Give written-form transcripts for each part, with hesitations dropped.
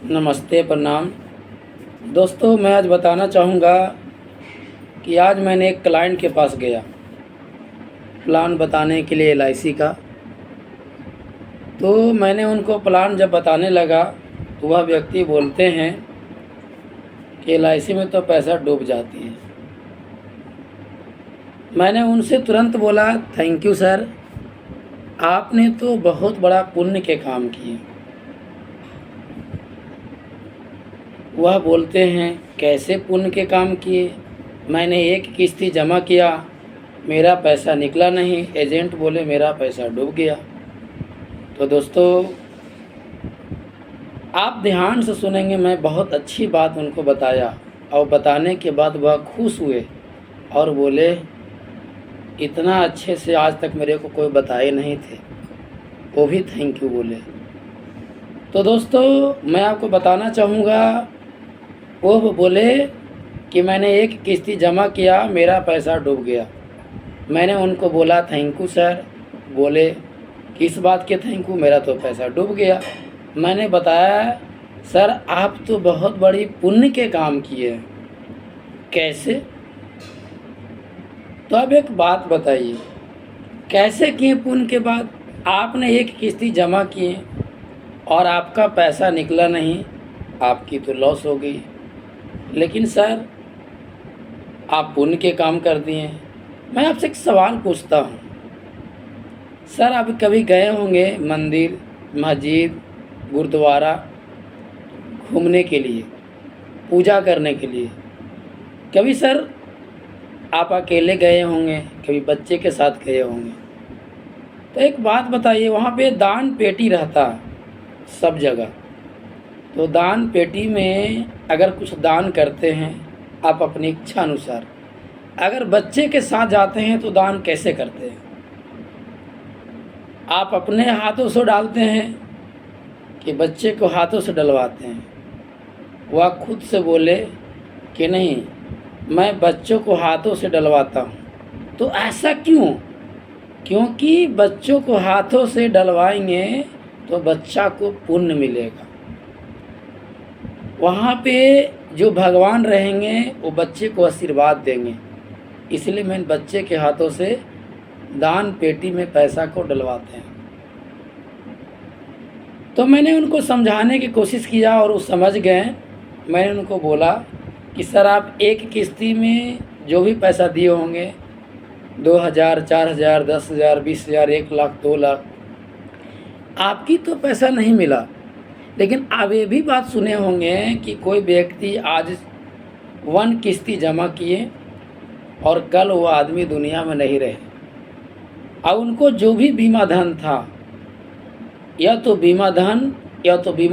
नमस्ते, प्रणाम। दोस्तों, मैं आज बताना चाहूँगा कि आज मैंने एक क्लाइंट के पास गया, प्लान बताने के लिए एलआईसी का। तो मैंने उनको प्लान जब बताने लगा तो वह व्यक्ति बोलते हैं कि एलआईसी में तो पैसा डूब जाती है। मैंने उनसे तुरंत बोला, थैंक यू सर, आपने तो बहुत बड़ा पुण्य के काम किए। वह बोलते हैं, कैसे पुण्य के काम किए? मैंने एक किस्ती जमा किया, मेरा पैसा निकला नहीं, एजेंट बोले मेरा पैसा डूब गया। तो दोस्तों, आप ध्यान से सुनेंगे, मैं बहुत अच्छी बात उनको बताया और बताने के बाद वह खुश हुए और बोले, इतना अच्छे से आज तक मेरे को कोई बताए नहीं थे, वो भी थैंक यू बोले। तो दोस्तों, मैं आपको बताना चाहूँगा, वो बोले कि मैंने एक किस्ती जमा किया, मेरा पैसा डूब गया। मैंने उनको बोला थैंक यू सर। बोले किस बात के थैंक यू, मेरा तो पैसा डूब गया। मैंने बताया, सर आप तो बहुत बड़ी पुण्य के काम किए। कैसे? तो अब एक बात बताइए, कैसे किए पुण्य के बाद? आपने एक किस्ती जमा किए और आपका पैसा निकला नहीं, आपकी तो लॉस हो गई। लेकिन सर आप पुण्य के काम कर दिए। मैं आपसे एक सवाल पूछता हूँ, सर आप कभी गए होंगे मंदिर, मस्जिद, गुरुद्वारा घूमने के लिए, पूजा करने के लिए? कभी सर आप अकेले गए होंगे, कभी बच्चे के साथ गए होंगे। तो एक बात बताइए, वहाँ पे दान पेटी रहता सब जगह। तो दान पेटी में अगर कुछ दान करते हैं आप अपनी इच्छा अनुसार, अगर बच्चे के साथ जाते हैं तो दान कैसे करते हैं? आप अपने हाथों से डालते हैं कि बच्चे को हाथों से डलवाते हैं? वह खुद से बोले कि नहीं, मैं बच्चों को हाथों से डलवाता हूँ। तो ऐसा क्यों? क्योंकि बच्चों को हाथों से डलवाएंगे तो बच्चा को पुण्य मिलेगा। वहाँ पे जो भगवान रहेंगे वो बच्चे को आशीर्वाद देंगे। इसलिए मैं बच्चे के हाथों से दान पेटी में पैसा को डलवाते हैं। तो मैंने उनको समझाने की कोशिश किया और वो समझ गए। मैंने उनको बोला कि सर आप एक किस्ती में जो भी पैसा दिए होंगे, 2000, 4000, 10,000, 20,000, 1 लाख, 2 लाख, आपकी तो पैसा नहीं मिला। लेकिन आप ये भी बात सुने होंगे कि कोई व्यक्ति आज 1 किस्ती जमा किए और कल वो आदमी दुनिया में नहीं रहे, और उनको जो भी बीमा धन था, या तो बीमा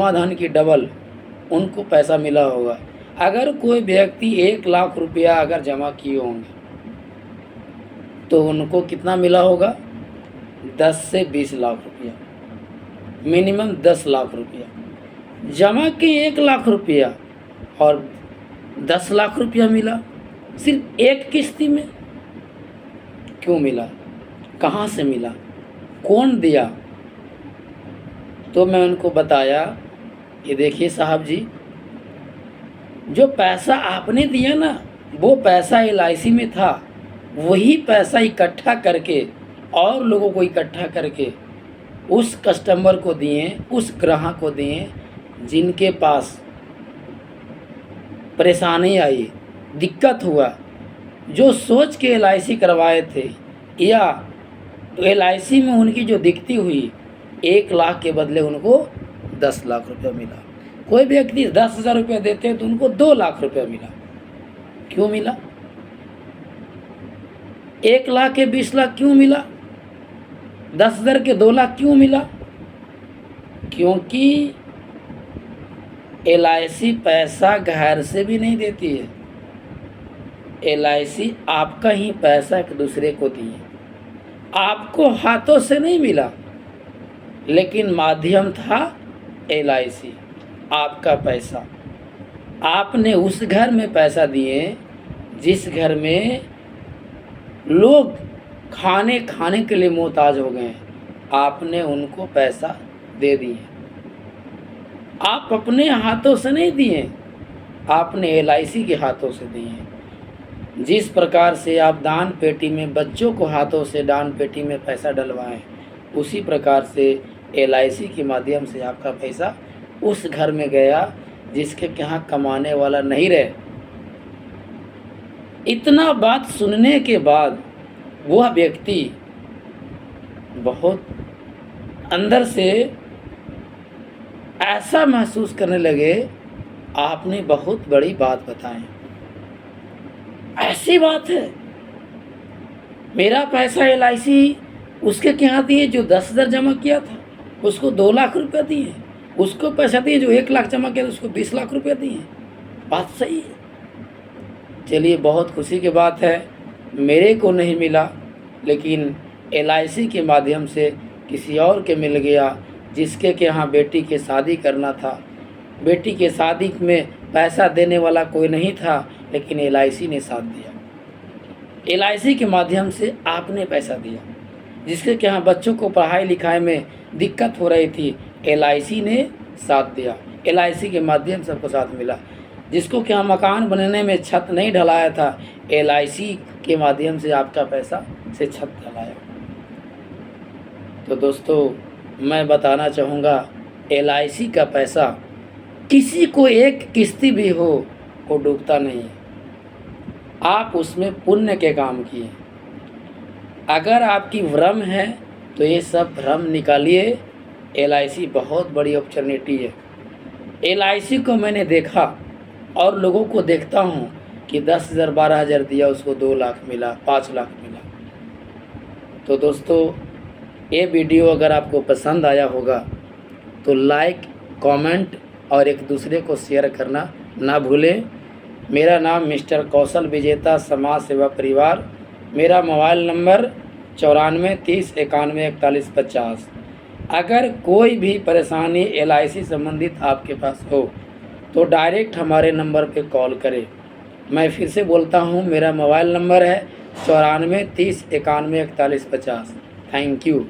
धन की डबल उनको पैसा मिला होगा। अगर कोई व्यक्ति 1 लाख रुपया अगर जमा किए होंगे तो उनको कितना मिला होगा? 10 से 20 लाख रुपया, मिनिमम 10 लाख रुपया। जमा के 1 लाख रुपया और 10 लाख रुपया मिला सिर्फ एक किस्ती में। क्यों मिला? कहाँ से मिला? कौन दिया? तो मैं उनको बताया, ये देखिए साहब जी, जो पैसा आपने दिया ना, वो पैसा एलआईसी में था। वही पैसा इकट्ठा करके और लोगों को इकट्ठा करके उस कस्टमर को दिए, उस ग्राहक को दिए जिनके पास परेशानी आई, दिक्कत हुआ, जो सोच के एलआईसी करवाए थे, या तो एलआईसी में उनकी जो दिक्कत हुई, 1 लाख के बदले उनको 10 लाख रुपया मिला। कोई व्यक्ति 10,000 रुपया देते हैं तो उनको 2 लाख रुपया मिला। क्यों मिला? 1 लाख के 20 लाख क्यों मिला? 10,000 के 2 लाख क्यों मिला? क्योंकि एलआईसी पैसा घर से भी नहीं देती है। एलआईसी आपका ही पैसा एक दूसरे को दी है। आपको हाथों से नहीं मिला, लेकिन माध्यम था एलआईसी, आपका पैसा। आपने उस घर में पैसा दिए जिस घर में लोग खाने के लिए मोहताज हो गए, आपने उनको पैसा दे दिए। आप अपने हाथों से नहीं दिए, आपने LIC के हाथों से दिए। जिस प्रकार से आप दान पेटी में बच्चों को हाथों से दान पेटी में पैसा डलवाएं, उसी प्रकार से LIC के माध्यम से आपका पैसा उस घर में गया जिसके यहाँ कमाने वाला नहीं रहे। इतना बात सुनने के बाद वह व्यक्ति बहुत अंदर से ऐसा महसूस करने लगे, आपने बहुत बड़ी बात बताई। ऐसी बात है, मेरा पैसा LIC उसके यहाँ दिए जो 10,000 जमा किया था, उसको 2 लाख रुपया दिए। उसको पैसा दिए जो 1 लाख जमा किया, उसको 20 लाख रुपया दिए। बात सही है। चलिए, बहुत खुशी की बात है, मेरे को नहीं मिला, लेकिन LIC के माध्यम से किसी और के मिल गया, जिसके के यहाँ बेटी के शादी करना था। बेटी के शादी में पैसा देने वाला कोई नहीं था, लेकिन LIC ने साथ दिया। LIC के माध्यम से आपने पैसा दिया। जिसके के यहाँ बच्चों को पढ़ाई लिखाई में दिक्कत हो रही थी, LIC ने साथ दिया। LIC के माध्यम से सबको साथ मिला। जिसको क्या मकान बनने में छत नहीं ढलाया था, LIC के माध्यम से आपका पैसा से छत ढलाया। तो दोस्तों, मैं बताना चाहूँगा, LIC का पैसा किसी को एक किस्ती भी हो वो डूबता नहीं है। आप उसमें पुण्य के काम किए। अगर आपकी भ्रम है तो ये सब भ्रम निकालिए। LIC बहुत बड़ी अपॉर्चुनिटी है। LIC को मैंने देखा और लोगों को देखता हूँ कि 10,000 12,000 दिया, उसको 2 लाख मिला, 5 लाख मिला। तो दोस्तों, ये वीडियो अगर आपको पसंद आया होगा तो लाइक, कमेंट और एक दूसरे को शेयर करना ना भूलें। मेरा नाम मिस्टर कौशल विजेता समाज सेवा परिवार। मेरा मोबाइल नंबर 94 30 91 41 50। अगर कोई भी परेशानी LIC संबंधित आपके पास हो तो डायरेक्ट हमारे नंबर पे कॉल करें। मैं फिर से बोलता हूँ, मेरा मोबाइल नंबर है 94 30 91 41 50। Thank you.